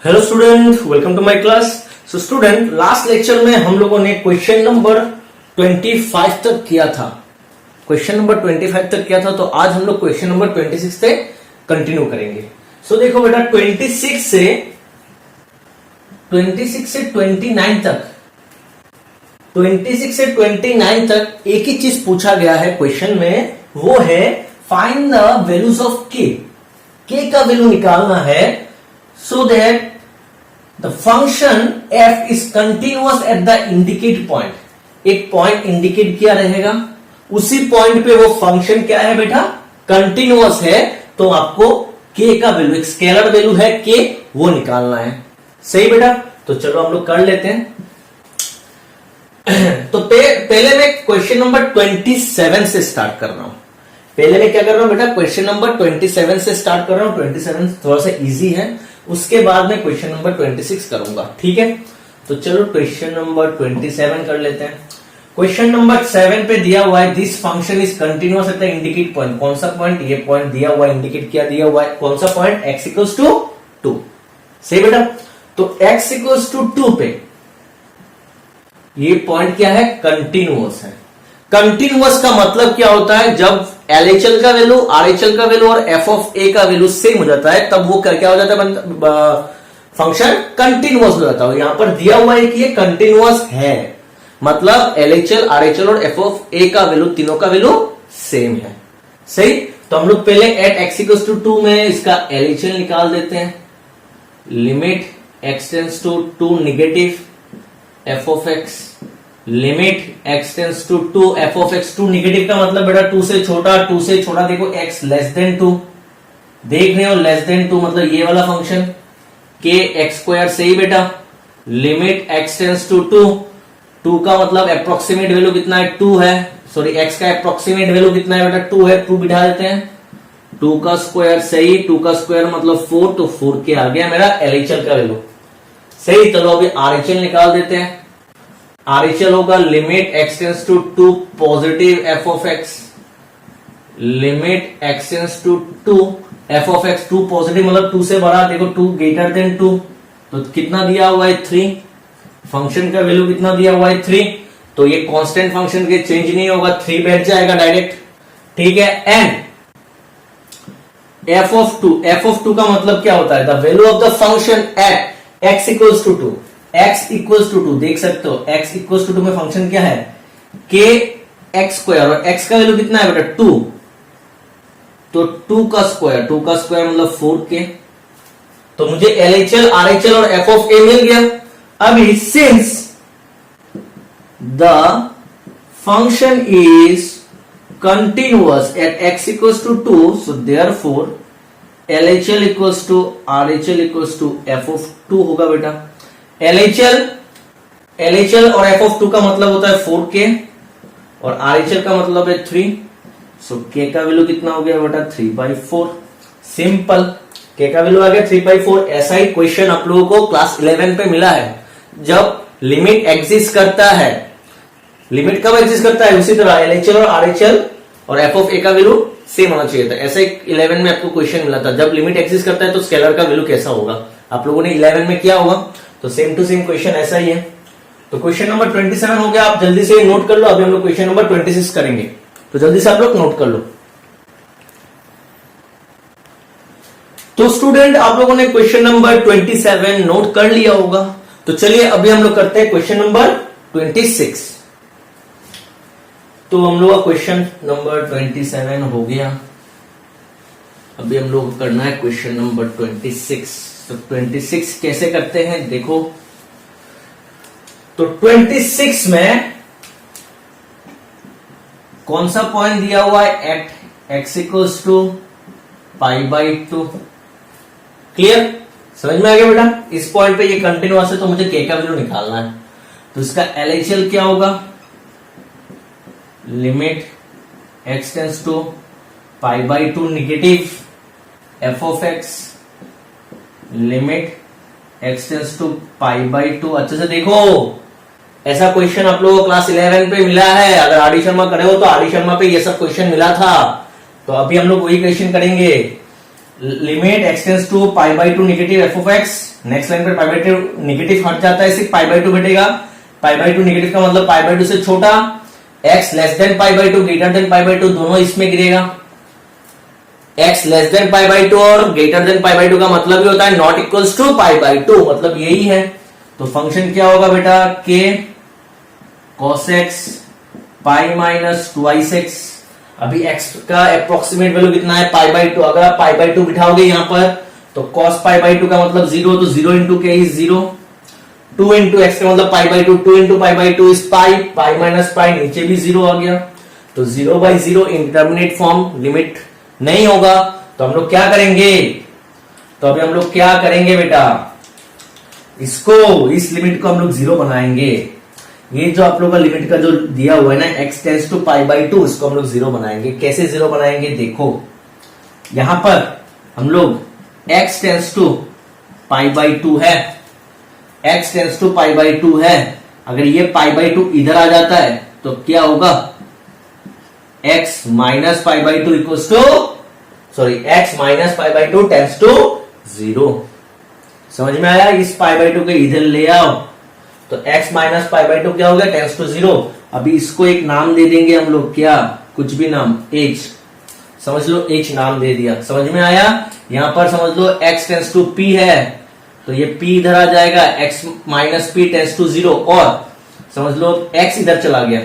Hello student, welcome to my class. So student, last lecture में हम लोगों ने क्वेश्चन नंबर 25 तक किया था। क्वेश्चन नंबर 25 तक किया था, तो आज हम लोग क्वेश्चन नंबर 26 से कंटिन्यू करेंगे। सो देखो बेटा, 26 से 29 तक, 26 से 29 तक एक ही चीज पूछा गया है क्वेश्चन में, वो है फाइंड द वैल्यूज ऑफ के का वैल्यू निकालना है, so that the function f is continuous at the indicate point। एक पॉइंट इंडिकेट किया रहेगा, उसी पॉइंट पे वो फंक्शन क्या है बेटा, कंटिन्यूअस है। तो आपको k का वैल्यू, एक स्केलर वैल्यू है k, वो निकालना है। सही बेटा, तो चलो हम लोग कर लेते हैं। तो पहले मैं क्वेश्चन नंबर 27 से स्टार्ट कर रहा हूं। पहले मैं क्या कर रहा हूं बेटा, क्वेश्चन नंबर 27 से स्टार्ट कर रहा हूं। 27 थोड़ा सा इजी है, उसके बाद में क्वेश्चन नंबर 26 करूंगा, ठीक है। तो चलो क्वेश्चन नंबर 27 कर लेते हैं। क्वेश्चन नंबर 7 पे दिया हुआ है, this function is continuous eight the indicate point. कौन सा पॉइंट, ये पॉइंट दिया हुआ है, इंडिकेट किया दिया हुआ है। कौन सा पॉइंट, x इक्वल्स टू 2। सही बेटा, तो x इक्वल्स टू 2 पे ये पॉइंट क्या है, कंटिन्यूअस है। कंटिन्यूअस का मतलब क्या होता है, जब LHL का वैल्यू, RHL का वैल्यू और f ऑफ a का वैल्यू सेम हो जाता है, तब वो क्या हो जाता है, फंक्शन कंटिन्यूअस हो जाता है। यहां पर दिया हुआ है कि ये कंटिन्यूअस है, मतलब LHL, RHL और f ऑफ a का वैल्यू, तीनों का वैल्यू सेम है। सही, तो हम लोग पहले एट x इक्वल्स टू 2 में इसका LHL निकाल देते हैं। Limit x tends to 2 negative f of x, limit x tends to 2 f of x। 2 negative का मतलब बेटा 2 से छोटा, 2 से छोटा देखो x लेस देन 2, देख रहे हो, लेस देन 2 मतलब ये वाला फंक्शन k x स्क्वायर। सही बेटा, लिमिट x टेंड्स टू 2, 2 का मतलब अप्रोक्सीमेट वैल्यू कितना है, 2 है। सॉरी, x का अप्रोक्सीमेट वैल्यू कितना है बेटा, 2 है। 2 बिठा देते हैं, 2 का स्क्वायर। सही, 2 का स्क्वायर मतलब 4, तो 4 के आ गया मेरा LHL का वैल्यू। सही, चलो अभी RHL निकाल देते हैं। RHL होगा limit x tends to 2 positive f of x, limit x tends to 2 f of x। 2 positive मतलब 2 से बड़ा, देखो 2 ग्रेटर देन 2, तो कितना दिया हुआ है, 3। फंक्शन का वैल्यू कितना दिया हुआ है, 3। तो ये कांस्टेंट फंक्शन के चेंज नहीं होगा, 3 बैठ जाएगा डायरेक्ट, ठीक है। एंड f ऑफ 2 का मतलब क्या होता है, the value of the function at x equals to 2। x equals to 2 देख सकते हो, x इक्वल्स टू 2 में फंक्शन क्या है, k x स्क्वायर, और x का वैल्यू कितना है बेटा, 2। तो 2 का स्क्वायर, 2 का स्क्वायर मतलब 4k। तो मुझे LHL, RHL और f ऑफ a मिल गया। अभी since the function is continuous at x equals to 2, so therefore LHL equals to RHL equals to f of 2 होगा बेटा। LHL और f ऑफ 2 का मतलब होता है 4k, और RHL का मतलब है 3। सो k का वैल्यू कितना हो गया बेटा, 3/4। सिंपल, k का वैल्यू आ गया 3/4। ऐसा ही क्वेश्चन आप लोगों को क्लास 11 पे मिला है, जब लिमिट एग्जिस्ट करता है। लिमिट कब एग्जिस्ट करता है, उसी तरह LHL और RHL और f ऑफ a का वैल्यू सेम होना चाहिए था। ऐसा ही 11 में आपको क्वेश्चन मिला था, जब लिमिट एग्जिस्ट करता है तो स्केलर का वैल्यू कैसा होगा, आप लोगों ने 11 में किया होगा। तो सेम टू सेम क्वेश्चन ऐसा ही है। तो क्वेश्चन नंबर 27 हो गया, आप जल्दी से नोट कर लो। अभी हम लोग क्वेश्चन नंबर 26 करेंगे, तो जल्दी से आप लोग नोट कर लो। तो स्टूडेंट, आप लोगों ने क्वेश्चन नंबर 27 नोट कर लिया होगा। तो चलिए अभी हम लोग करते हैं क्वेश्चन नंबर 26। तो हम लोग का क्वेश्चन नंबर 27 हो गया। अभी हम लोग करना है क्वेश्चन नंबर 26। तो 26 कैसे करते हैं देखो, तो 26 में कौन सा पॉइंट दिया हुआ है, at x equals to π/2। Clear, समझ में आ गया बेटा। इस पॉइंट पे ये कंटिन्यूअस है, तो मुझे k का वैल्यू निकालना है। तो इसका LHL क्या होगा, limit x tends to π/2 negative f of x, limit x tends to π/2। अच्छे से देखो, ऐसा क्वेश्चन आप लोगों को क्लास 11 पे मिला है। अगर आर डी शर्मा करे हो तो आर डी शर्मा पे ये सब क्वेश्चन मिला था। तो अभी हम लोग वही क्वेश्चन करेंगे। Limit x tends to pi by two negative f of x, next line पर पाई बाई टू नेगेटिव हट जाता है, सिर्फ पाई बाई टू बटेगा। पाई बाई टू नेगेटिव का मतलब पाई बाई टू से छोटा, x less than pi by two greater than pi by two दोनों इसमें गिरेगा। X less than pi by two और greater than pi by two का मतलब ही होता है not equals to pi by two, मतलब यही है। तो फंक्शन क्या होगा बेटा, k cos x pi minus twice x. अभी x का अप्रोक्सीमेट वैल्यू कितना है, पाई बाई टू। अगर आप पाई बाई टू बिठाओगे यहां पर तो cos पाई बाई टू का मतलब जीरो, तो zero into k is zero. 2 into x का मतलब pi by two, 2 into pi by two is pi, pi minus pi नीचे भी जीरो आ गया। तो zero by zero indeterminate form, limit नहीं होगा। तो हम लोग क्या करेंगे, तो अभी हम लोग क्या करेंगे बेटा, इसको, इस लिमिट को हम लोग जीरो बनाएंगे। ये जो आप लोग का लिमिट का जो दिया हुआ है ना x tends to pi by two, इसको हम लोग जीरो बनाएंगे। कैसे जीरो बनाएंगे, देखो यहां पर हम लोग x tends to pi by two है, x tends to pi by two है। अगर ये पाई बाई टू इधर आ जाता है तो क्या होगा, x minus pi by two equals to, sorry x minus pi by two tends to zero. समझ में आया, इस पाई बाई टू के इधर ले आओ तो x minus pi by to क्या हो गया, टेंस टू जीरो। अभी इसको एक नाम दे देंगे हम लोग, क्या, कुछ भी नाम, h, समझ लो h नाम दे दिया। समझ में आया, यहां पर समझ लो x टेंस टू p है तो ये p इधर आ जाएगा, x minus p tends to zero, और समझ लो x इधर चला गया,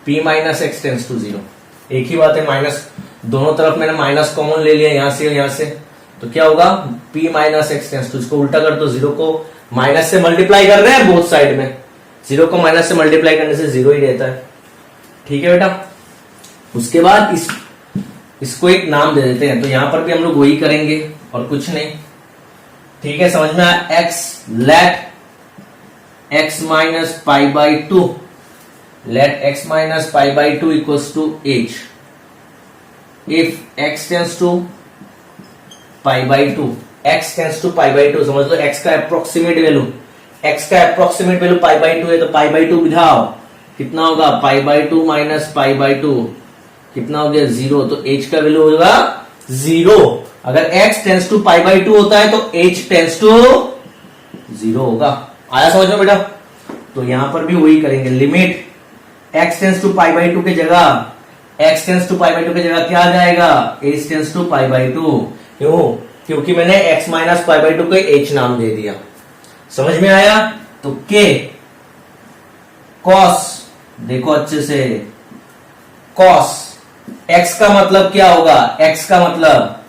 p minus x tends to zero. एक ही बात है, माइनस दोनों तरफ मैंने माइनस कॉमन ले लिया, यहां से यहां से, तो क्या होगा, p minus x tends to, इसको उल्टा कर दो, जीरो को माइनस से मल्टीप्लाई कर रहे हैं बोथ साइड में, जीरो को माइनस से मल्टीप्लाई करने से जीरो ही रहता है। ठीक है बेटा, उसके बाद इसको एक नाम दे देते हैं। तो यहां पर भी हम लोग वही करेंगे और कुछ नहीं। ठीक है, समझ में आया, x let x minus pi by two, let x minus pi by two equals to h if x tends to pi by two, x tends to pi by two. समझ लो x का अप्रोक्सीमेट वैल्यू, x का approximate value pi by two है, तो pi by two बिठाओ, कितना होगा, pi by two minus pi by two, कितना हो गया, जीरो। तो h का वैल्यू होगा जीरो। अगर x tends to pi by two होता है तो h टेंस टू जीरो होगा। आया समझ में बेटा, तो यहां पर भी वही करेंगे, limit x tends to pi by two के जगह, x tends to pi by two के जगह क्या आ जाएगा, h tends to pi by two. क्यों, क्योंकि मैंने x minus pi by two को h नाम दे दिया। समझ में आया, तो k cos, देखो अच्छे से, cos x का मतलब क्या होगा, x का मतलब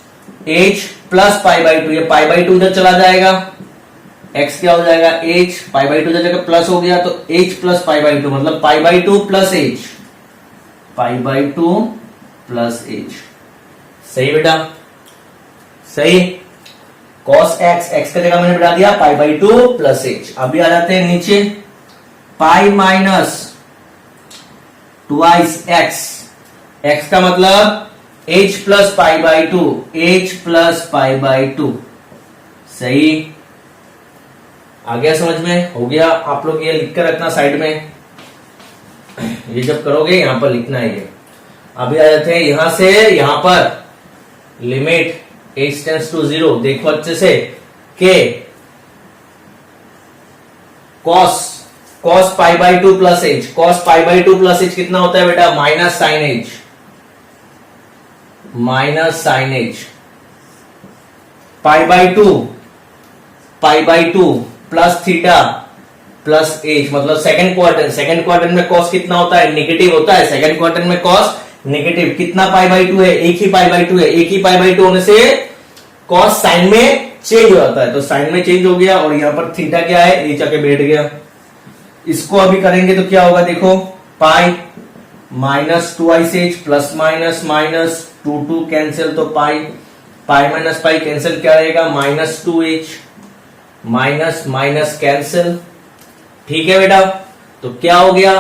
h plus pi by to, ये पाई बाई टू इधर चला जाएगा, x क्या हो जाएगा, h, पाई बाई टू इधर जगह प्लस हो गया तो h plus pi by two, मतलब pi by two plus h, pi by two plus h। सही बेटा, सही। cos x, x का जगह मैंने बिठा दिया पाई बाई टू प्लस h। अभी आ जाते हैं नीचे, पाई माइनस ट्वाइस x, x का मतलब h plus pi by to, h plus pi by to. सही, आ गया समझ में, हो गया। आप लोग ये लिख कर रखना साइड में, ये जब करोगे यहां पर लिखना है ये। अभी आ जाते हैं यहां से यहां पर, limit h tends to zero, देखो अच्छे से, k cos pi by two plus h, cos pi by two plus h कितना होता है बेटा, minus sine h, minus sine h, pi by two plus theta plus h, मतलब second quadrant में cos कितना होता है, नेगेटिव होता है। सेकंड क्वाड्रेंट में cos नेगेटिव, कितना पाई बाई टू है, एक ही पाई बाई टू है, एक ही पाई बाई टू होने से cos साइन में चेंज हो जाता है, तो साइन में चेंज हो गया, और यहां पर थीटा क्या है, ए जाके बैठ गया। इसको अभी करेंगे तो क्या होगा, देखो, pi minus twice h plus minus minus, two cancel, तो पाई माइनस पाई कैंसिल, क्या रहेगा, minus two h, minus minus cancel. ठीक है बेटा, तो क्या हो गया,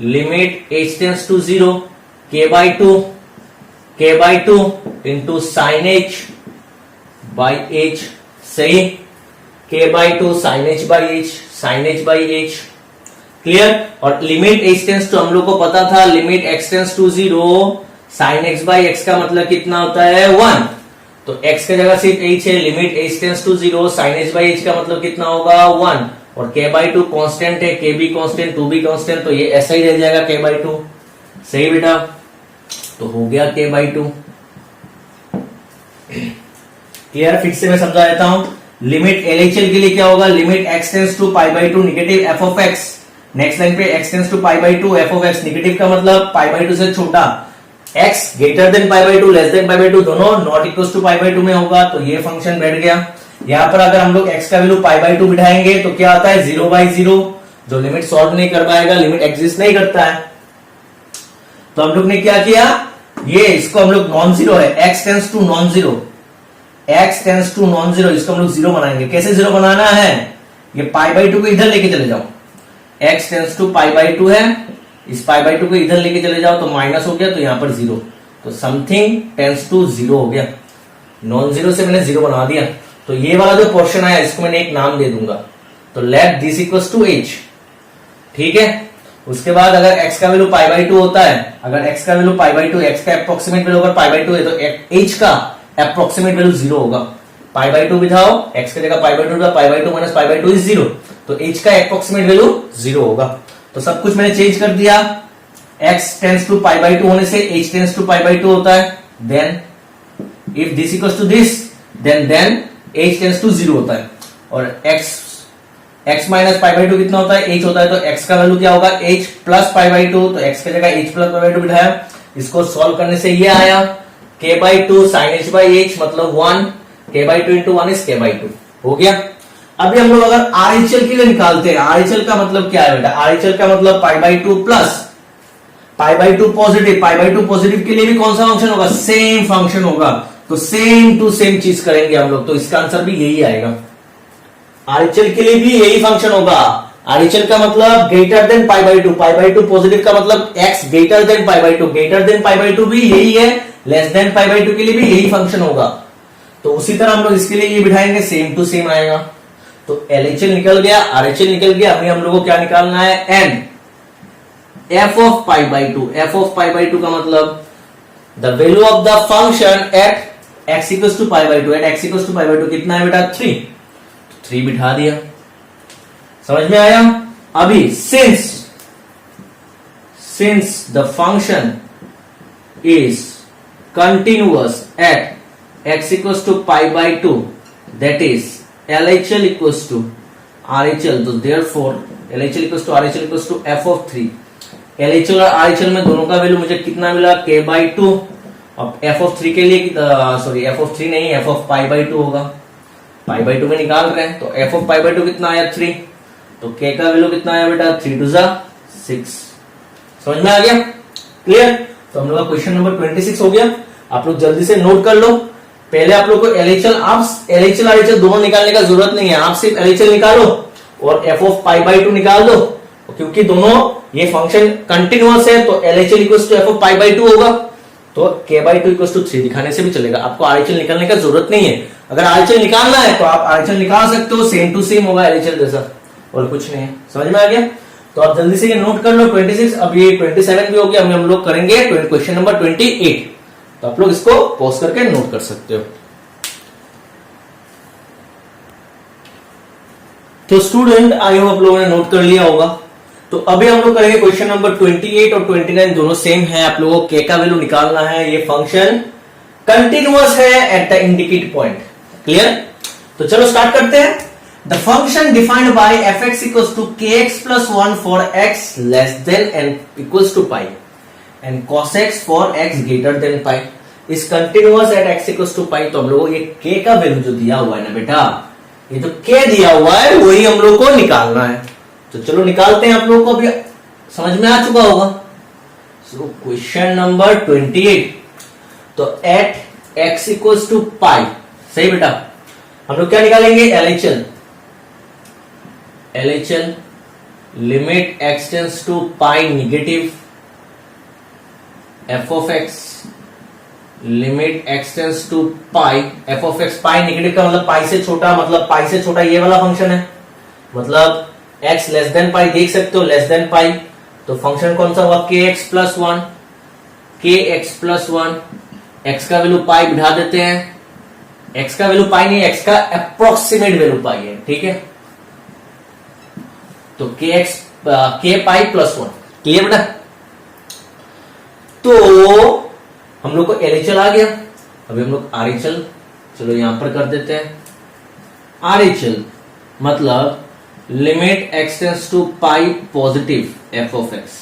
limit h tends to zero, k by two into sine h by h। सही, k by two sine h by h, sine h by h। Clear. और limit h tends to हम लोग को पता था, limit x tends to zero, sine x by x का मतलब कितना होता है, 1। तो x की जगह सिर्फ h है, limit h tends to 0, sine h by h का मतलब कितना होगा 1, और k बाई 2 कॉन्स्टेंट है, k भी कॉन्स्टेंट 2 भी कॉन्स्टेंट, तो ये ऐसा ही रह जाएगा k बाई 2। सही बेटा, तो हो गया k बाई 2। क्लियर, फिर से मैं समझा देता हूं। लिमिट LHL के लिए क्या होगा, limit x tends to pi by 2 negative f of x, next line पे x tends to pi by 2 f of x, negative का मतलब पाई बाई 2 से छोटा, x greater than pi by 2 less than pi by 2 दोनों not equal to pi by 2 में होगा, तो ये फंक्शन बैठ गया। यहां पर अगर हम लोग x का वैल्यू पाई बाई 2 बिठाएंगे तो क्या आता है 0 बाई 0, जो लिमिट सॉल्व नहीं कर पाएगा, लिमिट एग्जिस्ट नहीं करता है। तो हम लोग ने क्या किया, ये इसको हम लोग नॉन जीरो है, x tends to non zero, x tends to non zero, इसको हम लोग जीरो बनाएंगे। कैसे जीरो बनाना है, ये पाई बाई 2 को इधर लेके चले जाओ, x tends to pi by 2 है, इस पाई बाई 2 को इधर लेके चले जाओ तो माइनस हो गया, तो यहां पर जीरो, तो समथिंग टेंस टू जीरो हो गया, नॉन जीरो से मैंने जीरो बना दिया। तो ये वाला जो पोर्शन आया इसको मैंने एक नाम दे दूंगा, तो let this equals to h। ठीक है, उसके बाद अगर x का वैल्यू पाई बाई 2 होता है, अगर x का वैल्यू पाई बाई 2, x का अप्रोक्सीमेट वैल्यू अगर पाई बाई 2 है तो h का अप्रोक्सीमेट वैल्यू जीरो होगा। पाई बाई 2 बिठाओ, x की जगह pi by 2, pi by 2 minus pi by 2 is zero, तो h का अप्रोक्सीमेट वैल्यू जीरो होगा। तो सब कुछ मैंने चेंज कर दिया, x tends to pi by 2 होने से h tends to pi by 2 होता है, then if this equals to this then h tends to zero होता है, और x माइनस पाई बाई 2 कितना होता है, h होता है, तो x का वैल्यू क्या होगा h प्लस पाई बाई 2, तो x की जगह h प्लस पाई बाई 2 बिठाया, इसको सॉल्व करने से ये आया k by 2 sine h by h मतलब 1, k by 2 into 1 is k by 2 हो गया। अभी हम लोग अगर RHL के लिए निकालते हैं, RHL का मतलब क्या है बेटा, RHL का मतलब pi by 2 plus pi by 2 positive, pi by 2 positive के लिए भी कौन सा फंक्शन होगा, सेम फंक्शन होगा, तो सेम टू सेम चीज करेंगे हम लोग, तो इसका आंसर भी यही आएगा। RHL के लिए भी यही फंक्शन होगा, RHL का मतलब greater than pi by 2, pi by 2 positive का मतलब x greater than pi by 2, greater than pi by 2 भी यही है, लेस देन पाई बाई 2 के लिए भी यही फंक्शन होगा, तो उसी तरह हम लोग इसके लिए ये बिठाएंगे, सेम टू सेम आएगा। तो LHL निकल गया, RHL निकल गया, अभी हम लोग को क्या निकालना है, n f of pi by 2, f of pi by 2 का मतलब the value of the function at x equals to pi by 2, at x equals to pi by 2 कितना है बेटा 3, 3 बिठा दिया, समझ में आया। अभी since the function is continuous at x equals to pi by 2, that is LHL equals to RHL, तो therefore LHL equals to RHL equals to f of 3, LHL और RHL में दोनों का वैल्यू मुझे कितना मिला k बाई 2, अब f of 3 के लिए सॉरी f ऑफ 3 नहीं, f ऑफ पाई बाई 2 होगा, पाई बाई 2 में निकाल रहे हैं, तो f ऑफ पाई बाई 2 कितना आया 3, तो k का वैल्यू कितना आया बेटा 3 2 6, समझ में आ गया, क्लियर। तो हम लोग का क्वेश्चन नंबर 26 हो गया, आप लोग जल्दी से नोट कर लो। पहले आप लोग को LHL, आप LHL RHL दोनों निकालने का जरूरत नहीं है, आप सिर्फ LHL निकालो और f ऑफ पाई बाई 2 निकाल दो, क्योंकि दोनों ये फंक्शन कंटिन्यूअस है, तो LHL equals to f of pi by 2 होगा, तो k बाई 2 इक्वल्स टू 3 दिखाने से भी चलेगा, आपको RHL निकालने का जरूरत नहीं है। अगर RHL निकालना है तो आप RHL निकाल सकते हो, सेम टू सेम होगा LHL जैसा, और कुछ नहीं है, समझ में आ गया। तो आप जल्दी से ये नोट कर लो 26, अब ये 27 भी हो गया, हम लोग करेंगे क्वेश्चन नंबर 28, तो आप लोग इसको पॉज करके नोट कर सकते हो। तो स्टूडेंट आई होप आप लोगों ने नोट कर लिया होगा। तो अभी हम लोग करेंगे क्वेश्चन नंबर 28 और 29, दोनों सेम है, आप लोगों को k का वैल्यू निकालना है, ये फंक्शन कंटिन्यूअस है at the indicate point, clear. तो चलो स्टार्ट करते हैं। The function defined by fx equals to kx plus 1 for x less than and equals to pi and cos x for x greater than pi is continuous at x equals to pi. तो हम लोगों को ये k का value जो दिया हुआ है ना बेटा, ये जो k दिया हुआ है वही हम लोग को निकालना है। तो चलो निकालते हैं, आप लोगों को अभी समझ में आ चुका होगा। सो क्वेश्चन नंबर 28, तो at x equals to pi, सही बेटा, हम लोग क्या निकालेंगे LHL limit x tends to pi negative f of x limit x tends to pi, f of x pi negative का मतलब पाई से छोटा, मतलब पाई से छोटा ये वाला फंक्शन है, मतलब x लेस देन पाई, देख सकते हो लेस देन पाई, तो फंक्शन कौन सा हुआ kx plus 1, kx plus 1, x का वैल्यू पाई बिठा देते हैं, एक्स का वैल्यू पाई नहीं, एक्स का अप्रोक्सीमेट वैल्यू पाई है, ठीक है। तो के पाई प्लस 1, क्लियर बेटा। तो हम लोग को एलएचएल आ गया, अभी हम लोग आरएचएल चलो यहां पर कर देते हैं। आरएचएल मतलब limit x tends to pi positive f of x.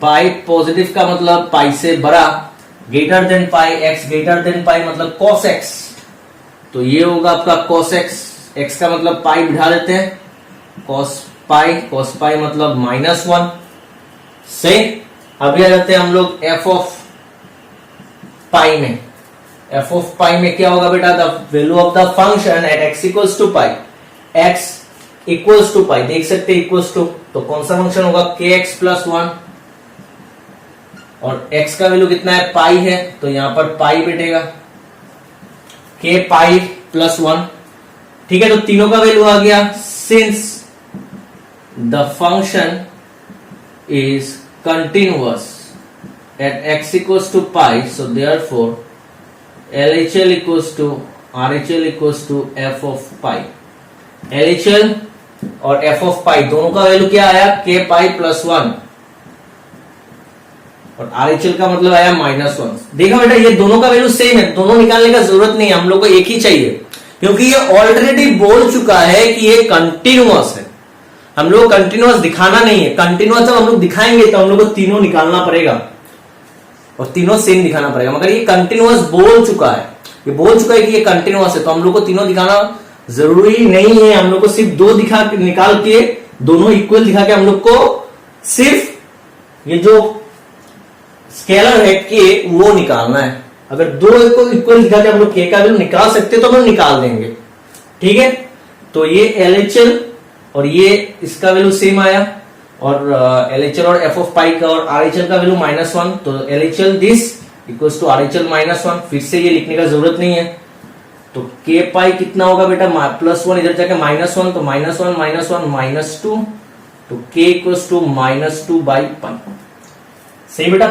Pi positive का मतलब पाई से बड़ा, greater than pi, x greater than pi मतलब कॉस एक्स। तो ये होगा आपका कॉस एक्स, एक्स का मतलब पाई बिठा देते हैं, कॉस पाई मतलब -1। सही। अभी आ जाते हैं हम लोग एफ ऑफ पाई में। एफ ऑफ पाई में क्या होगा बेटा, the value of the function at x equals to pi, x equals to pi, देख सकते हैं इक्वल्स टू, तो कौन सा फंक्शन होगा, के एक्स प्लस 1, और x का वैल्यू कितना है, पाई है, तो यहां पर पाई बैठेगा, के पाई प्लस 1, ठीक है। तो तीनों का वैल्यू आ गया। Since the function is continuous at x equals to pi, so therefore LHL equals to RHL equals to f of pi. LHL और f ऑफ पाई दोनों का वैल्यू क्या आया, के पाई प्लस 1, और RHL का मतलब आया -1। देखा बेटा ये दोनों का वैल्यू सेम है, दोनों निकालने का जरूरत नहीं है, हम लोग को एक ही चाहिए, क्योंकि ये ऑलरेडी बोल चुका है कि ये कंटिन्यूअस है। हम लोग कंटिन्यूअस दिखाना नहीं है, कंटिन्यूअस जब हम लोग दिखाएंगे तो हम लोग को तीनों निकालना पड़ेगा और तीनों सेम दिखाना पड़ेगा, मगर ये कंटिन्यूअस बोल चुका है, ये बोल चुका है कि ये कंटिन्यूअस है, तो हम लोग को तीनों दिखाना जरूरी नहीं है। हम लोग को सिर्फ दो निकाल के, दोनों इक्वल दिखा के हम लोग को सिर्फ ये जो स्केलर है के वो निकालना है। अगर दो को इक्वल दिखा के हम लोग के का वैल्यू निकाल सकते तो हम निकाल देंगे, ठीक है। तो ये LHL और ये इसका वैल्यू सेम आया, और LHL और f ऑफ पाई का और RHL का वैल्यू -1, तो LHL this equals to RHL -1। फिर से ये लिखने का जरूरत नहीं है। तो के पाई कितना होगा बेटा, +1 इधर जाके -1, तो -1 -1 -2, तो k इक्वल्स टू -2/पाई। सही बेटा।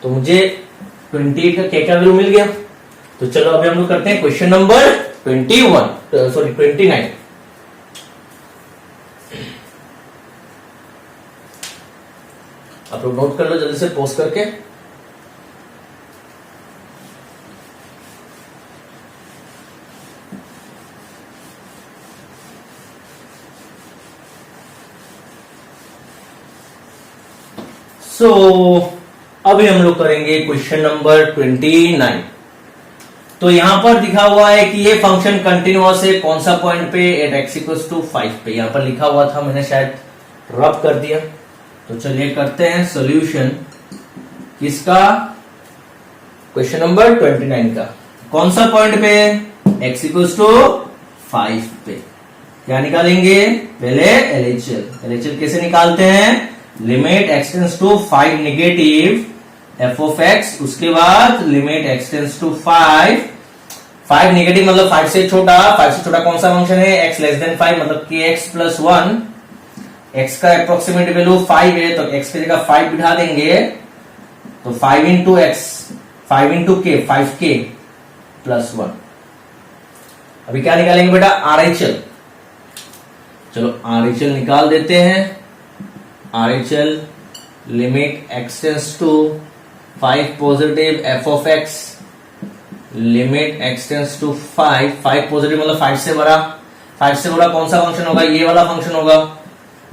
तो मुझे 28 का के का वैल्यू मिल गया। तो चलो अभी हम लोग करते हैं क्वेश्चन नंबर 29। आप लोग नोट कर लो जल्दी से पॉज करके। अभी हम लोग करेंगे क्वेश्चन नंबर 29। तो यहां पर दिखा हुआ है कि ये फंक्शन कंटिन्यूअस है, कौन सा पॉइंट पे, एट x इक्वल्स टू 5 पे। यहां पर लिखा हुआ था, मैंने शायद रब कर दिया। तो चलिए करते हैं सॉल्यूशन किसका, क्वेश्चन नंबर 29 का। कौन सा पॉइंट पे, x इक्वल्स टू 5 पे। क्या निकालेंगे, पहले LHL कैसे निकालते हैं, limit x tends to 5 negative f of x, उसके बाद limit x tends to 5 negative मतलब 5 से छोटा कौन सा फंक्शन है, x लेस देन 5 मतलब kx प्लस 1, x का अप्रोक्सीमेट वैल्यू 5 है, तो x की जगह 5 बिठा देंगे, तो 5 into x, 5 into k, 5k plus 1। अभी क्या निकालेंगे बेटा, RHL। चलो RHL निकाल देते हैं। RHL limit x tends to 5 positive f of x, limit x tends to 5 positive मतलब 5 से बड़ा कौन सा फंक्शन होगा, ये वाला फंक्शन होगा,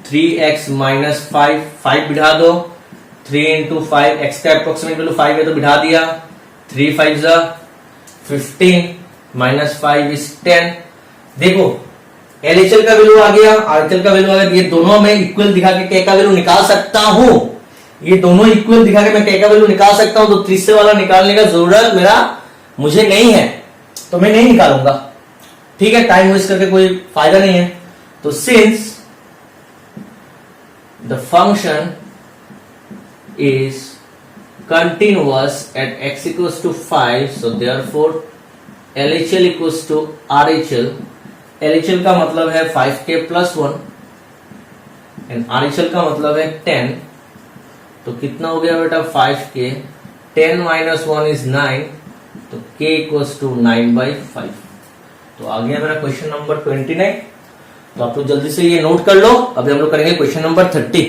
3x माइनस 5 बिठा दो, 3 इंटू 5, x का अप्रोक्सीमेट वैल्यू 5 है तो बिठा दिया, 3 5 15 माइनस 5 इज 10। देखो LHL का वैल्यू आ गया, RHL का वैल्यू आ गया, ये दोनों में इक्वल दिखा के k का वैल्यू निकाल सकता हूं, ये दोनों इक्वल दिखा के मैं k का वैल्यू निकाल सकता हूं। तो तीसरे वाला निकालने का जरूरत मुझे नहीं है, तो मैं नहीं निकालूंगा, ठीक है, टाइम वेस्ट करके कोई फायदा नहीं है। तो since the function is continuous at x equals to 5, so therefore LHL equals to RHL। LHL का मतलब है 5k प्लस 1 एंड RHL का मतलब है 10। तो कितना हो गया बेटा, 5k, 10 माइनस 1 इज 9, तो k इक्वल्स टू 9/5। तो आ गया मेरा क्वेश्चन नंबर 29। तो आप लोग जल्दी से ये नोट कर लो। अभी हम लोग करेंगे क्वेश्चन नंबर 30।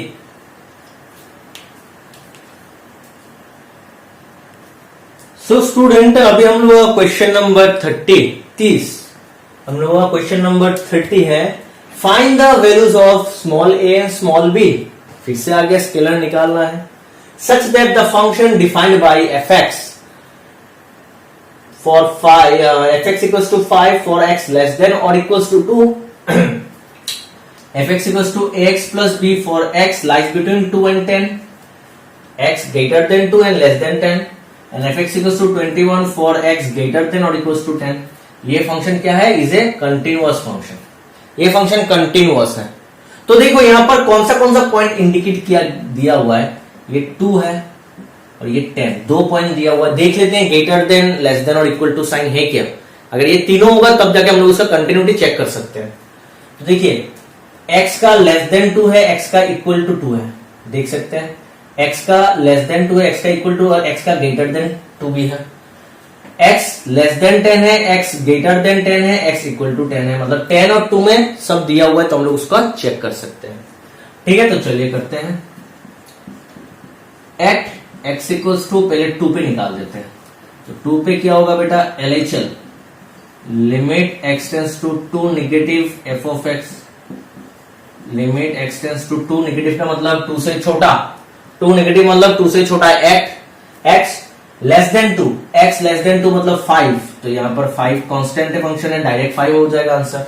सो स्टूडेंट, अभी हम लोग क्वेश्चन नंबर 30 हम लोग का क्वेश्चन नंबर 30 है, find the values of small a and small b। फिर से आगे स्केलर निकालना है, such that the function defined by fx for 5 fx equals to 5 for x less than or equals to 2 fx equals to ax plus b for x lies between 2 and 10, x greater than 2 and less than 10, and fx equals to 21 for x greater than or equals to 10। ये function क्या है? Is a continuous function. ये function continuous है। तो देखो यहां पर कौन सा पॉइंट इंडिकेट किया दिया हुआ है, ये 2 है और ये 10, 2 पॉइंट दिया हुआ है। देख लेते हैं ग्रेटर देन, लेस देन और इक्वल टू साइन है क्या। अगर ये तीनों होगा तब जाके हम लोग उसका कंटिन्यूटी चेक कर सकते हैं। तो देखिए x का लेस देन 2 है, x का इक्वल टू 2 है, देख सकते हैं x का लेस देन 2 है, x का इक्वल टू और x का ग्रेटर देन 2 भी है। x लेस देन 10 है, x ग्रेटर देन 10 है, x इक्वल टू 10 है, मतलब 10 और 2 में सब दिया हुआ है, तो हम लोग उसका चेक कर सकते हैं। ठीक है, तो चलिए करते हैं। एट x इक्वल्स टू, पहले 2 पे निकाल देते हैं। तो 2 पे क्या होगा बेटा? LHL limit x tends to 2 negative f of x, limit x tends to 2 negative का मतलब 2 से छोटा, 2 नेगेटिव मतलब 2 से छोटा। At x less than 2, x less than 2 मतलब 5, तो यहां पर 5 कांस्टेंट फंक्शन है, डायरेक्ट 5 हो जाएगा आंसर।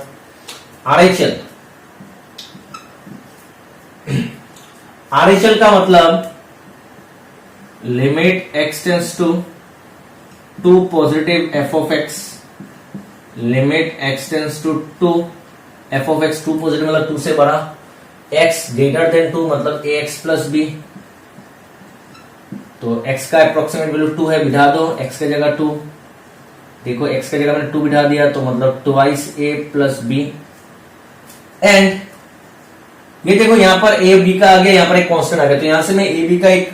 RHL का मतलब limit x tends to 2 positive f of x, limit x tends to 2 f of x, 2 positive मतलब 2 से बड़ा, x ग्रेटर देन 2 मतलब ax प्लस b। तो x का अप्रोक्सीमेट वैल्यू 2 है, बिठा दो x की जगह 2। देखो x की जगह मैंने 2 बिठा दिया, तो मतलब twice a plus b। And ये देखो यहां पर a b का आ गया, यहां पर एक कांस्टेंट आ गया, तो यहां से मैं a b का एक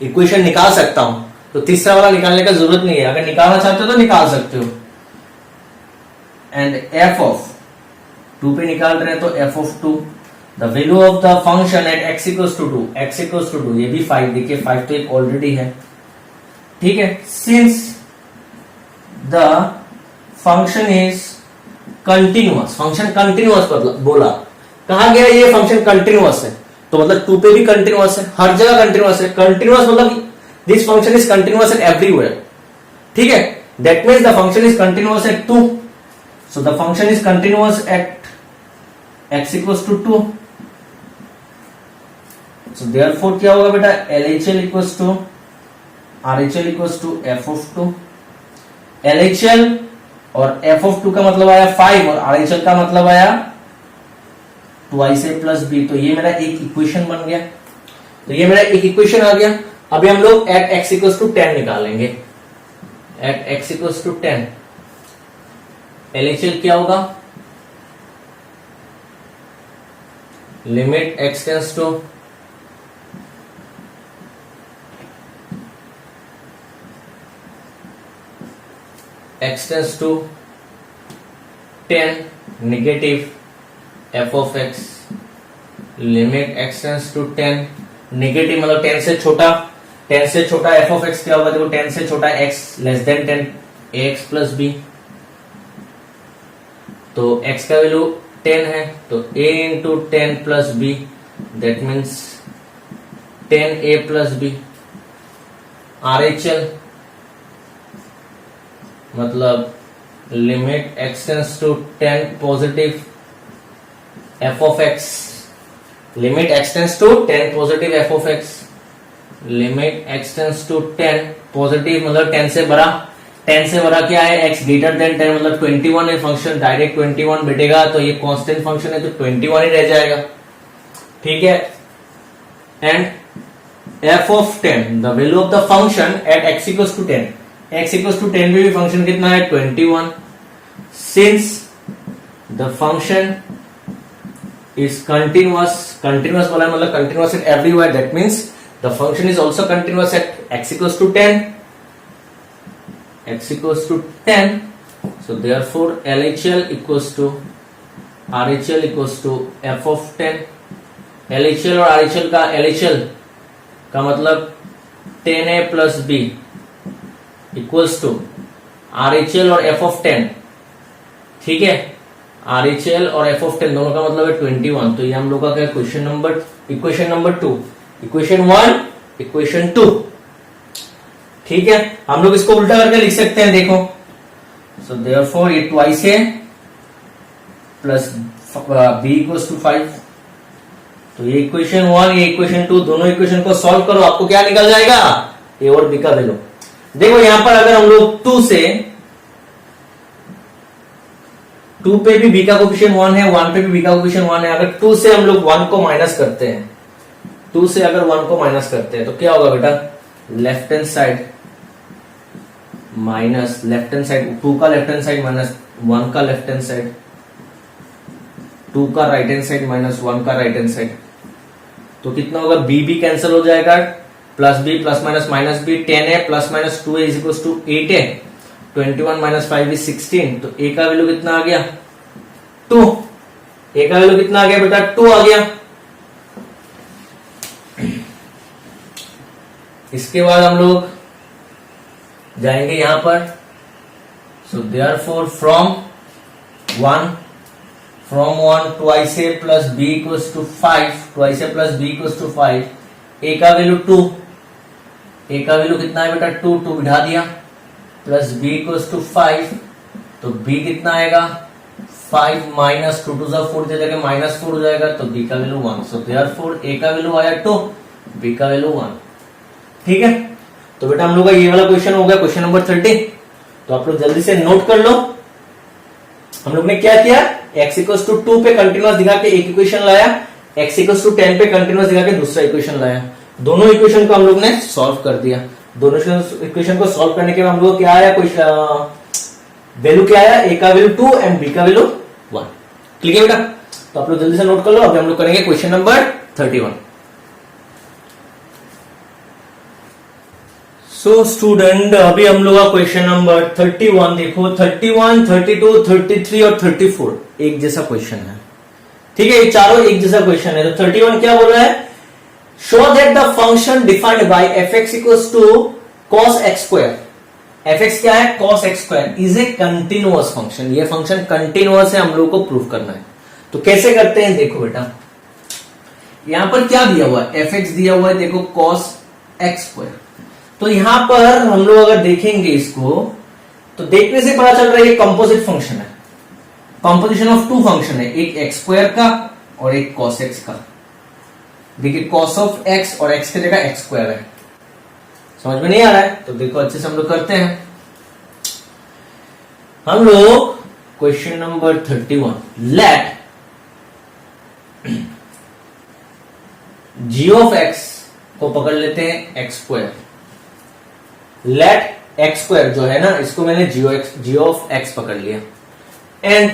इक्वेशन निकाल सकता हूं। तो तीसरा वाला निकालने का जरूरत नहीं है, अगर निकालना चाहते हो तो निकाल सकते हो। एंड f ऑफ 2 पे निकाल रहे हैं, तो f of 2 the value of the function at x equals to 2, x equals to 2, ये भी 5, देखिए 5 तो एक ऑलरेडी है। ठीक है, since the function is continuous, function continuous बोला, कहा गया ये फंक्शन कंटिन्यूअस है, तो मतलब 2 पे भी कंटिन्यूअस है, हर जगह कंटिन्यूअस है। कंटिन्यूअस मतलब this function is continuous at everywhere. ठीक है, that means the function is continuous at 2, so the function is continuous at x equals to 2। So therefore क्या होगा बेटा? LHL equals to RHL equals to f of 2। LHL और f of 2 का मतलब आया 5 और RHL का मतलब आया ट्वाइस a प्लस b। तो ये मेरा एक इक्वेशन बन गया, तो ये मेरा एक इक्वेशन आ गया। अभी हम लोग एट x इक्वल्स टू 10 निकालेंगे। At x equals to 10 LHL क्या होगा? Limit x tends to x tends to 10 negative f of x, limit x tends to 10 negative मतलब 10 से छोटा, 10 से छोटा f ऑफ x क्या होगा? देखो 10 से छोटा x less than 10 ax plus b। तो x का वैल्यू 10 है, तो a into 10 plus b, that means 10a plus b। RHL मतलब limit x tends to 10 positive f of x, limit x tends to 10 positive f of x, limit x tends to 10 positive मतलब 10 से बड़ा, 10 से बड़ा क्या है? x greater then 10 मतलब 21 है फंक्शन, डायरेक्ट 21 बैठेगा, तो ये कांस्टेंट फंक्शन है, तो 21 ही रह जाएगा। ठीक है, and f of 10 the value of the function at x equals to 10, x equals to 10 पे भी फंक्शन कितना है? 21। Since the function is continuous, continuous बोला मतलब continuous at everywhere, that means the function is also continuous at x equals to 10। x equals to 10. So therefore LHL equals to RHL equals to f of 10. LHL और RHL का LHL का मतलब 10a plus b equals to RHL और f of 10. ठीक है, RHL और f of 10 दोनों का मतलब है 21. तो ये हम लोग का क्या इक्वेशन नंबर 2, इक्वेशन 1, इक्वेशन 2. ठीक है, हम लोग इसको उल्टा करके लिख सकते हैं. देखो, सो देयरफॉर ये ट्वाइस है प्लस b इक्वल्स टू 5. तो ये इक्वेशन 1, ये इक्वेशन 2, दोनों इक्वेशन को सॉल्व करो, आपको क्या निकल जाएगा, a और b का वैल्यू. देखो यहां पर अगर हम लोग 2 से 2 पे भी b का कोफिशिएंट 1 है, 1 पे भी b का कोफिशिएंट 1 है. अगर 2 से हम लोग 1 को माइनस करते हैं, 2 से अगर 1 को माइनस करते हैं तो क्या होगा बेटा, left hand side minus left hand side, 2 का लेफ्ट हैंड साइड माइनस 1 का लेफ्ट हैंड साइड, 2 का राइट हैंड साइड माइनस 1 का राइट हैंड साइड. तो कितना होगा, b भी कैंसिल हो जाएगा, plus b plus minus b, 10 है plus minus 2 is equal to 8 है, 21 माइनस 5 इज 16. तो a का वैल्यू कितना आ गया, 2. a का वैल्यू कितना आ गया बेटा, 2 आ गया. इसके बाद हम लोग जाएंगे यहां पर. So therefore from 1 twice a plus b equals to 5, twice a plus b equals to 5. a का वैल्यू 2, a का वैल्यू कितना है बेटा, 2 बिठा दिया, प्लस b इक्वल्स टू 5. तो b कितना आएगा, 5 माइनस 2 टू 4 दे देगा, माइनस 4 हो जाएगा. तो b का वैल्यू 1. सो देयरफॉर a का वैल्यू आया 2, b का वैल्यू 1. ठीक है, तो बेटा हम लोग का ये वाला क्वेश्चन हो गया, क्वेश्चन नंबर 30. तो आप लोग जल्दी से नोट कर लो. हम लोग ने क्या किया, x इक्वल्स टू 2 पे कंटिन्यूअस दिखा के एक इक्वेशन लाया, x इक्वल्स टू 10 पे कंटिन्यूअस दिखा के दूसरा इक्वेशन लाया. दोनों इक्वेशन को हम लोग ने सॉल्व कर दिया. दोनों इक्वेशन को सॉल्व करने के बाद हम लोग क्या आया, वैल्यू क्या आया, a का वैल्यू 2 एंड b का वैल्यू 1. क्लियर है बेटा, तो आप लोग जल्दी से नोट कर लो. अभी हम लोग करेंगे क्वेश्चन नंबर 31. सो स्टूडेंट, अभी हम लोग का क्वेश्चन नंबर 31 देखो, 31, 32, 33 और 34 एक जैसा क्वेश्चन है. ठीक है, ये चारों एक जैसा क्वेश्चन है. तो 31 क्या बोल रहा है, show that the function defined by fx equals to cos x square. fx क्या है, cos x square is a continuous function. ये फंक्शन कंटिन्यूअस है, हम लोग को प्रूव करना है. तो कैसे करते हैं, देखो बेटा यहां पर क्या दिया हुआ है, fx दिया हुआ है, देखो cos x स्क्वायर. तो यहां पर हम लोग अगर देखेंगे इसको, तो देखने से पता चल रहा है ये कंपोजिट फंक्शन है, कंपोजिशन ऑफ 2 फंक्शन है, एक x स्क्वायर का और एक cos x का. देखिए cos ऑफ x और x की जगह x स्क्वायर है. समझ में नहीं आ रहा है, तो देखो अच्छे से हम लोग करते हैं. हम लोग question number 31, let g of x को पकड़ लेते हैं x square. Let x square जो है ना, इसको मैंने g ऑफ x पकड़ लिया, एंड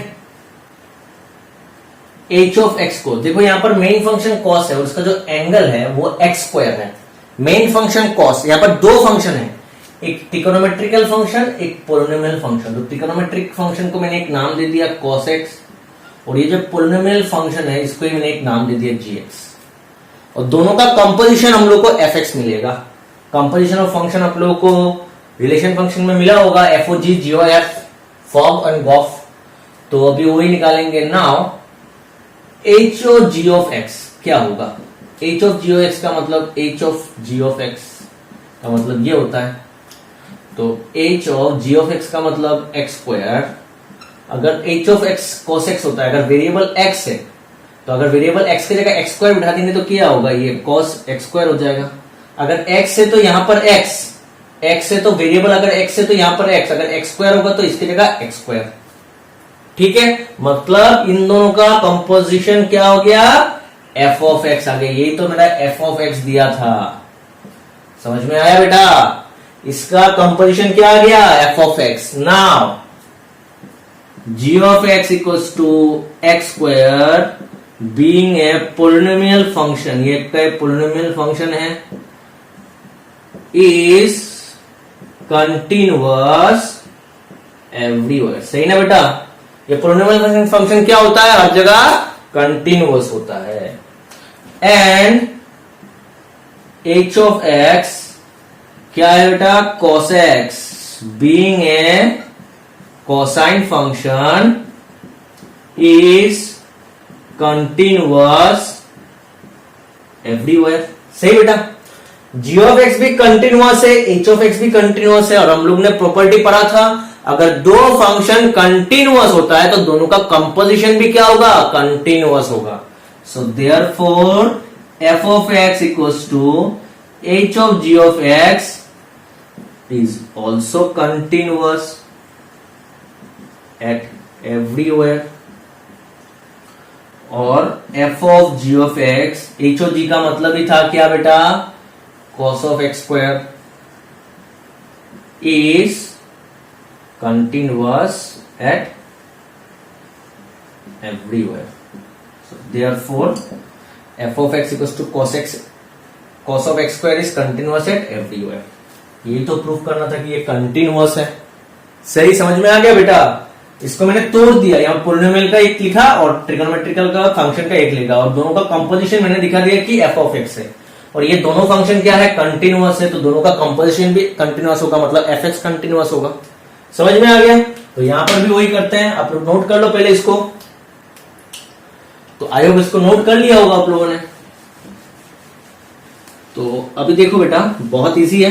h ऑफ x को, देखो यहां पर मेन फंक्शन cos है और उसका जो एंगल है वो x स्क्वायर है. मेन फंक्शन cos, यहां पर 2 फंक्शन है, एक ट्रिकोनोमेट्रिकल फंक्शन, एक पोलिनोमियल फंक्शन. तो ट्रिकोनोमेट्रिक फंक्शन को मैंने एक नाम दे दिया cos x, और ये जो पोलिनोमियल फंक्शन है इसको मैंने एक नाम दे दिया gx. और दोनों का कंपोजिशन हम लोग को fx मिलेगा. कंपोजिशन ऑफ फंक्शन आप लोगों को रिलेशन फंक्शन में मिला होगा, FOG, GOF, FOG and GOF. तो अभी वही निकालेंगे. Now h of g of x क्या होगा, h of g of x का मतलब h of g of x का मतलब ये होता है. तो h of g of x का मतलब x स्क्वायर. अगर h of x cos x होता है, अगर वेरिएबल x है, तो अगर वेरिएबल x की जगह x स्क्वायर बिठा देंगे तो क्या होगा, ये cos x स्क्वायर हो जाएगा. अगर x है तो यहां पर x है तो वेरिएबल अगर x है तो यहां पर x, अगर x स्क्वायर होगा तो इसकी जगह x स्क्वायर. ठीक है, मतलब इन दोनों का कंपोजिशन क्या हो गया, f ऑफ x आ गया. यही तो मेरा f ऑफ x दिया था, समझ में आया बेटा. इसका कंपोजिशन क्या आ गया, f of x. Now g of x equals to x square being a polynomial function, ये पोलिनोमियल फंक्शन है, is कंटिन्यूअस एवरीवेयर। सही ना बेटा, ये पॉलिनोमियल फंक्शन क्या होता है, हर जगह कंटिन्यूअस होता है। एंड h ऑफ x क्या है बेटा, cos x being a cosine function is continuous everywhere. सही बेटा, g ऑफ x भी कंटिन्यूअस है, h ऑफ x भी कंटिन्यूअस है, और हम लोग ने प्रॉपर्टी पढ़ा था अगर दो फंक्शन कंटिन्यूअस होता है तो दोनों का कंपोजिशन भी क्या होगा, कंटिन्यूअस होगा। So therefore f of x equals to h of g of x is also continuous at everywhere। और f of g of x, h of g का मतलब ही था क्या बेटा, cos of x square is continuous at everywhere। So therefore f of x equals to cos of x square is continuous at everywhere। ये तो proof करना था कि ये कंटिन्यूअस है। सही समझ में आ गया बेटा, इसको मैंने तोड़ दिया, यहाँ पॉलिनोमियल का एक लिखा और ट्रिगोनोमेट्रिकल का फंक्शन का एक लिखा, और दोनों का कंपोजिशन मैंने दिखा दिया कि f of x है, और ये दोनों फंक्शन क्या है, कंटिन्यूअस है, तो दोनों का कंपोजिशन भी कंटिन्यूअस होगा, मतलब fx कंटिन्यूअस होगा। समझ में आ गया, तो यहां पर भी वही करते हैं, आप लोग नोट कर लो पहले इसको। तो आई होप इसको नोट कर लिया होगा आप लोगों ने। तो अभी देखो बेटा, बहुत इजी है।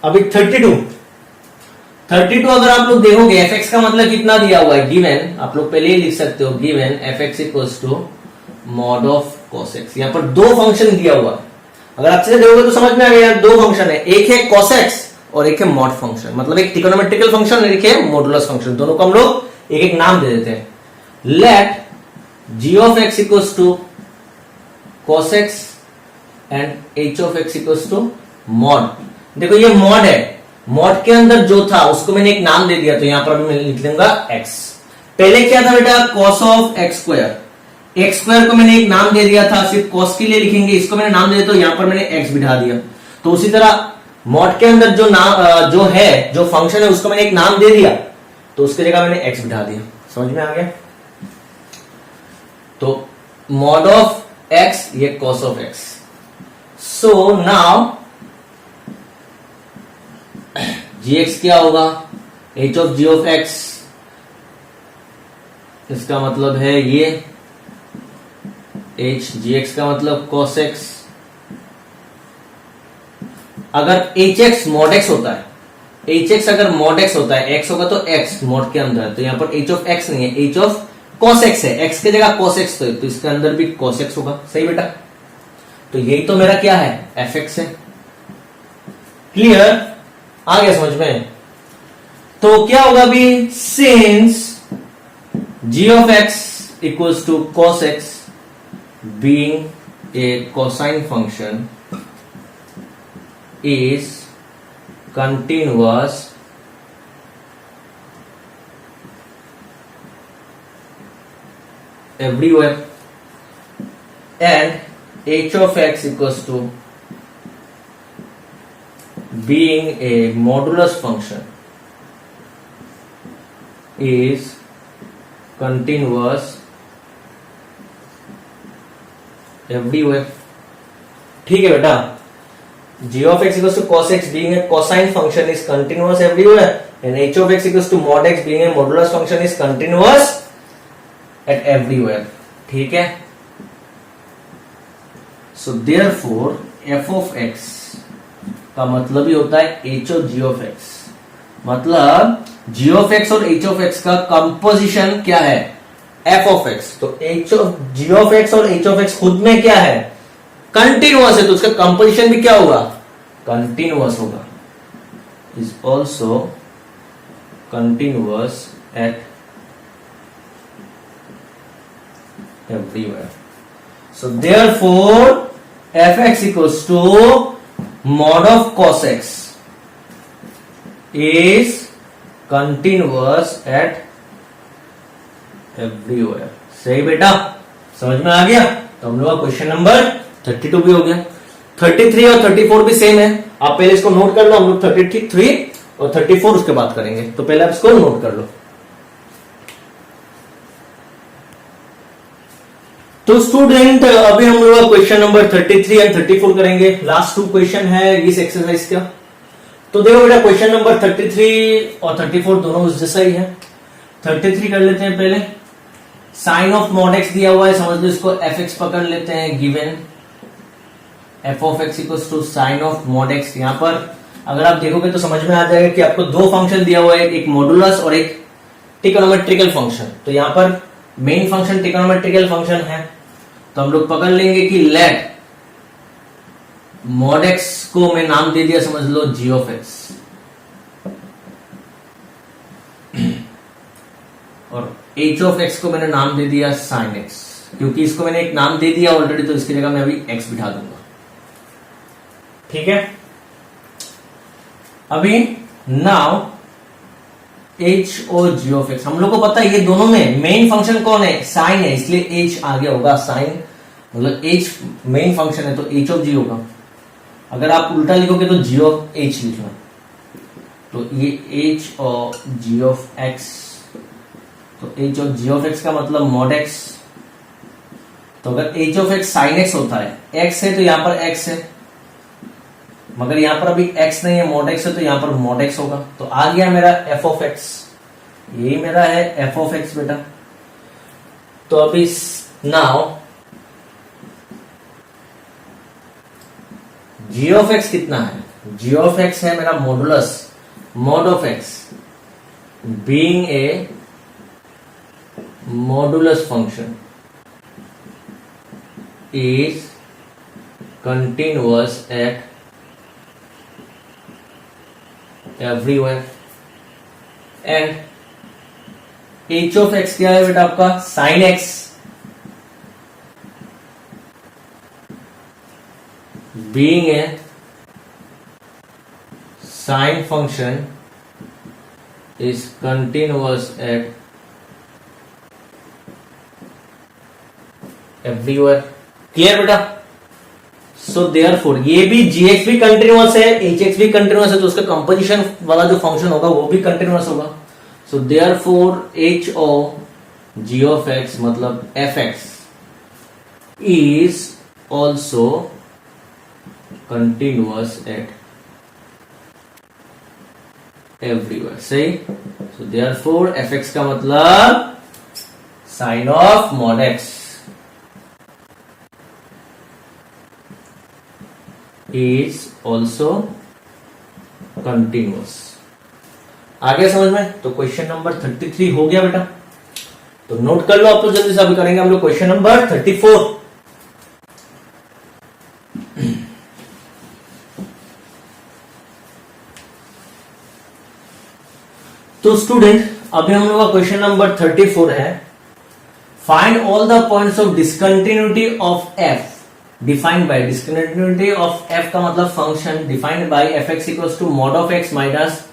अभी 32 अगर आप लोग देखोगे, fx का मतलब कितना दिया हुआ है, गिवन, आप लोग पहले ही लिख सकते हो, given fx equals to mod of cos x। यहां पर दो फंक्शन दिया हुआ है, अगर अच्छे से देखोगे तो समझ में आ गया, दो फंक्शन है, एक है cos x और एक है मॉड फंक्शन, मतलब एक ट्रिगोनोमेट्रिकल फंक्शन और एक है मॉडुलस फंक्शन। दोनों को हम लोग एक एक नाम दे देते हैं। Let g of x equals to cos x and h of x equals to mod. देखो ये मॉड है, मॉड के अंदर जो था उसको मैंने एक नाम दे दिया, तो यहां पर मैं लिख दूंगा x। पहले क्या था बेटा, cos of x square, x square को मैंने एक नाम दे दिया था, सिर्फ cos के लिए लिखेंगे, इसको मैंने नाम दे दिया, तो यहां पर मैंने x बिठा दिया। तो उसी तरह मॉड के अंदर जो नाम जो है, जो फंक्शन है, उसको मैंने एक नाम दे दिया, तो उसकी जगह मैंने x बिठा दिया। समझ में आ गया, तो मॉड ऑफ x, ये cos of x। So now gx क्या होगा, h of g of x, इसका मतलब है ये h, gx का मतलब cos x। अगर hx mod x होता है, hx अगर mod x होता है, x होगा तो x mod के अंदर, तो यहां पर h ऑफ x नहीं है, h ऑफ cos x है, x की जगह cos x, तो इसके अंदर भी cos x होगा। सही बेटा, तो यही तो मेरा क्या है, fx है। क्लियर, आ गया समझ में। तो क्या होगा अभी, since g of x equals to cos x being a cosine function is continuous everywhere, and h of x equals to being a modulus function is continuous everywhere। ठीक है बेटा, g of x equals to cos x being a cosine function is continuous everywhere, and h of x equals to mod x being a modulus function is continuous at everywhere। ठीक है, so therefore f of x का मतलब ही होता है h of g of x, मतलब g of x और h of x का composition क्या है, f of x। तो g of x और h of x खुद में क्या है, कंटिन्यूअस है, तो उसका कंपोजिशन भी क्या होगा, कंटिन्यूअस होगा, is also continuous at everywhere. So therefore fx equals to mod of cos x is continuous at everywhere। सही बेटा, समझ में आ गया। तो हम लोग का क्वेश्चन नंबर 32 भी हो गया। 33 और 34 भी सेम है। आप पहले इसको नोट कर लो, हम लोग 33 और 34 उसके बाद करेंगे, तो पहले आप इसको नोट कर लो। तो स्टूडेंट अभी हम लोग क्वेश्चन नंबर 33 एंड 34 करेंगे। लास्ट 2 क्वेश्चन है इस एक्सरसाइज का। तो देखो बेटा, क्वेश्चन नंबर 33 और 34 दोनों उस जैसा ही है। 33 कर लेते हैं पहले। साइन ऑफ मॉड एक्स दिया हुआ है, समझ लो इसको एफ एक्स पकड़ लेते हैं। Given f of x equals to sine of mod x. यहां पर अगर आप देखोगे तो समझ में आ जाएगा कि आपको 2 फंक्शन दिया हुआ है, एक मॉडुलस और एक ट्रिगोनोमेट्रिकल फंक्शन। तो यहां पर मेन फंक्शन ट्रिगोनोमेट्रिकल फंक्शन है, तो हम लोग पकड़ लेंगे कि लेट मॉड एक्स को मैं नाम दे दिया, समझ लो जी ऑफ एक्स, और एच ऑफ एक्स को मैंने नाम दे दिया साइन एक्स। क्योंकि इसको मैंने एक नाम दे दिया ऑलरेडी, तो इसकी जगह मैं अभी एक्स बिठा दूंगा। ठीक है, अभी नाउ एच और जी ऑफ एक्स, हम लोग को पता है ये दोनों में मेन फंक्शन कौन है, साइन है, इसलिए एच आगे होगा। साइन मतलब एच मेन फंक्शन है, तो एच ऑफ जी होगा। अगर आप उल्टा लिखोगे तो जी ऑफ एच लिखना, तो ये एच और जी ऑफ एक्स, तो एच और जी ऑफ एक्स का मतलब मॉड एक्स। तो अगर H of x sine x होता है, एक्स है तो यहां पर एक्स है, मगर यहां पर अभी एक्स नहीं है, मॉड एक्स है, तो यहां पर मॉड एक्स होगा। तो आ गया मेरा एफ ऑफ एक्स, यही मेरा है एफ ऑफ एक्स बेटा। तो अभी नाउ जी ऑफ एक्स कितना है, जी ऑफ एक्स है मेरा modulus mod of x, being a modulus function is continuous at everywhere and h of x क्या है बेटा आपका, sin x, being a sine function is continuous at everywhere। Clear बेटा। So therefore ये भी gx भी कंटिन्यूअस है, hx भी कंटिन्यूअस है, तो उसका कंपोजिशन वाला जो फंक्शन होगा वो भी कंटिन्यूअस होगा। So therefore h o g of x मतलब fx is also continuous at everywhere. सही। सो देयरफॉर fx का मतलब sine of mod x is also continuous। आ गया समझ में। तो क्वेश्चन नंबर 33 हो गया बेटा, तो नोट कर लो आप लोग जल्दी से। अभी करेंगे हम लोग क्वेश्चन नंबर 34। तो स्टूडेंट अभी हम लोग का क्वेश्चन नंबर 34 है, find all the points of discontinuity of f defined by. Discontinuity of f का मतलब function defined by f x equals to mod of x minus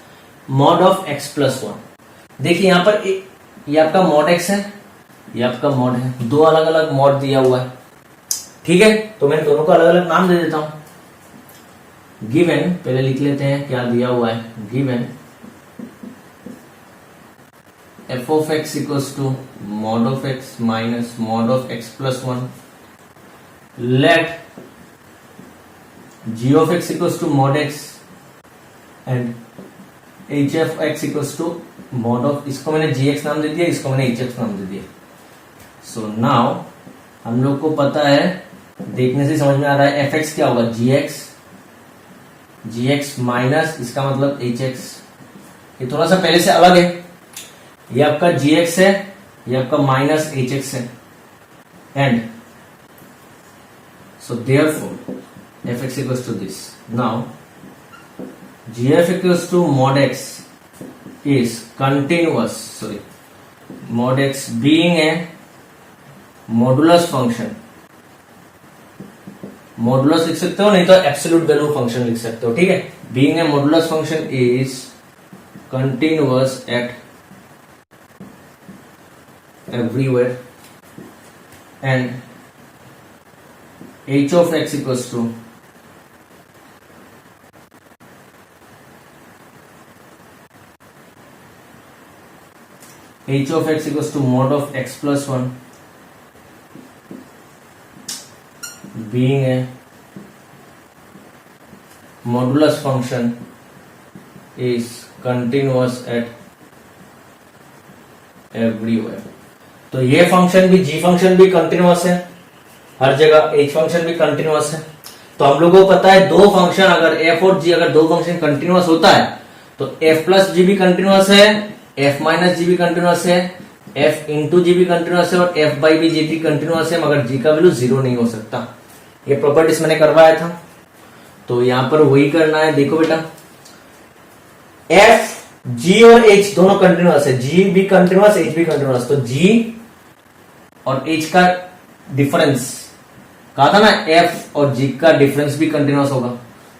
mod of x plus 1। देखिए यहां पर ये आपका मॉड एक्स है, ये आपका मॉड है, 2 अलग अलग मॉड दिया हुआ है। ठीक है, तो मैं दोनों को अलग अलग नाम दे देता हूं। गिवन पहले लिख लेते हैं क्या दिया हुआ है, given f of x equals to mod of x minus mod of x plus 1, let g of x equals to mod x and h of x equals to mod of, इसको मैंने gx नाम दे दिया, इसको मैंने hx नाम दे दिया। So now हम लोग को पता है, देखने से समझ में आ रहा है fx क्या होगा, gx माइनस इसका मतलब hx। ये थोड़ा सा पहले से अलग है, ये आपका gx है, ये आपका माइनस hx है। And so therefore fx equals to this। now gf equals to mod x is continuous, sorry, mod x being a modulus function, modulus लिख सकते हो, नहीं तो एब्सोल्यूट वैल्यू फंक्शन लिख सकते हो। ठीक है, being a modulus function is continuous at everywhere and h of x equals to h of x equals to mod of x plus 1 being a modulus function is continuous at everywhere। तो ये function भी g function भी continuous है हर जगह, h function भी continuous है। तो हम लोगों को पता है दो फंक्शन अगर f और g अगर दो फंक्शन कंटिन्यूअस होता है तो f प्लस जी भी कंटिन्यूअस है, f माइनस जी भी कंटिन्यूअस है, f इंटू जी भी कंटिन्यूअस है और f बाई भी जी भी कंटिन्यूअस है, मगर g का वैल्यू जीरो नहीं हो सकता। ये प्रॉपर्टीज मैंने करवाया था, तो यहां पर वही करना है। देखो बेटा f g और h दोनों कंटिन्यूअस है, g भी कंटिन्यूअस h भी कंटिन्यूअस, तो g और h का डिफरेंस कहा था ना, f और g का डिफरेंस भी कंटिन्यूअस होगा,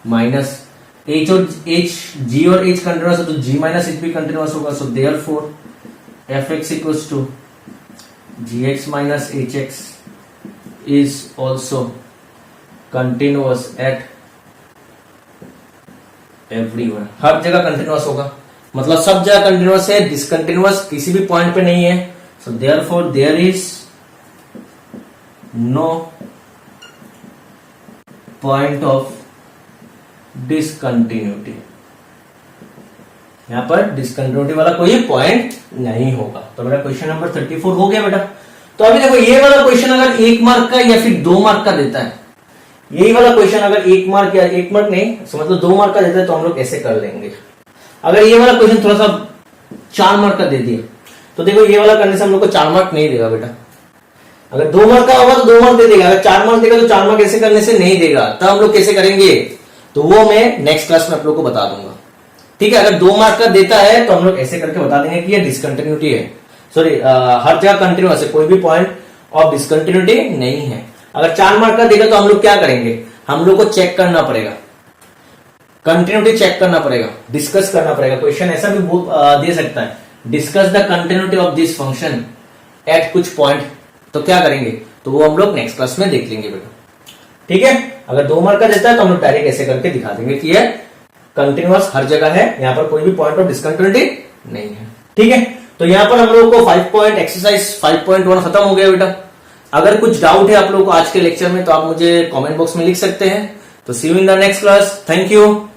माइनस h और h g और h कंटिन्यूअस है तो g माइनस h भी कंटिन्यूअस होगा। So therefore fx equals to gx minus hx is also continuous at everywhere. हर जगह कंटिन्यूअस होगा, मतलब सब जगह कंटिन्यूअस है, डिसकंटिन्यूअस किसी भी पॉइंट पे नहीं है। So therefore there is no point of discontinuity. यहां पर डिसकंटिन्यूटी वाला कोई पॉइंट नहीं होगा। तो मेरा क्वेश्चन नंबर 34 हो गया बेटा। तो अभी देखो ये वाला क्वेश्चन अगर 1 मार्क का या फिर 2 मार्क का देता है, यही वाला क्वेश्चन अगर 1 मार्क या 1 मार्क नहीं मतलब 2 मार्क का देता है तो हम लोग ऐसे कर लेंगे। अगर ये वाला क्वेश्चन थोड़ा सा 4 मार्क का दे दिया तो देखो ये वाला करने से हम लोग को 4 मार्क नहीं देगा बेटा। अगर 2 मार्क का होगा तो 2 मार्क दे देगा, अगर 4 मार्क देगा तो 4 मार्क ऐसे करने से नहीं देगा। तब हम लोग कैसे करेंगे तो वो मैं नेक्स्ट क्लास में आप लोग को बता दूंगा, ठीक है। अगर 2 मार्क का देता है तो हम लोग ऐसे करके बता देंगे कि ये डिसकंटिन्यूटी है, सॉरी हर जगह कंटिन्यूअस है, कोई भी पॉइंट ऑफ डिसकंटिन्यूटी नहीं है। अगर 4 मार्क का देगा तो हम लोग क्या करेंगे, हम लोग को चेक करना पड़ेगा, कंटिन्यूटी चेक करना पड़ेगा, डिस्कस करना पड़ेगा। क्वेश्चन ऐसा भी दे सकता है, discuss the continuity of this function at कुछ पॉइंट, तो क्या करेंगे तो वो हम लोग नेक्स्ट क्लास में देख लेंगे बेटा, ठीक है। अगर 2 मार्क का देता है तो हम लोग डायरेक्ट ऐसे करके दिखा देंगे कि ये कंटिन्यूअस हर जगह है, यहाँ पर कोई भी पॉइंट ऑफ डिसकंटिन्यूटी नहीं है, ठीक है। तो यहाँ पर हम लोग को 5 पॉइंट एक्सरसाइज 5.1 खत्म हो गया बेटा। अगर कुछ डाउट है आप लोगों को आज के लेक्चर में तो आप मुझे कमेंट बॉक्स में लिख सकते हैं। तो see you in the next class, thank you.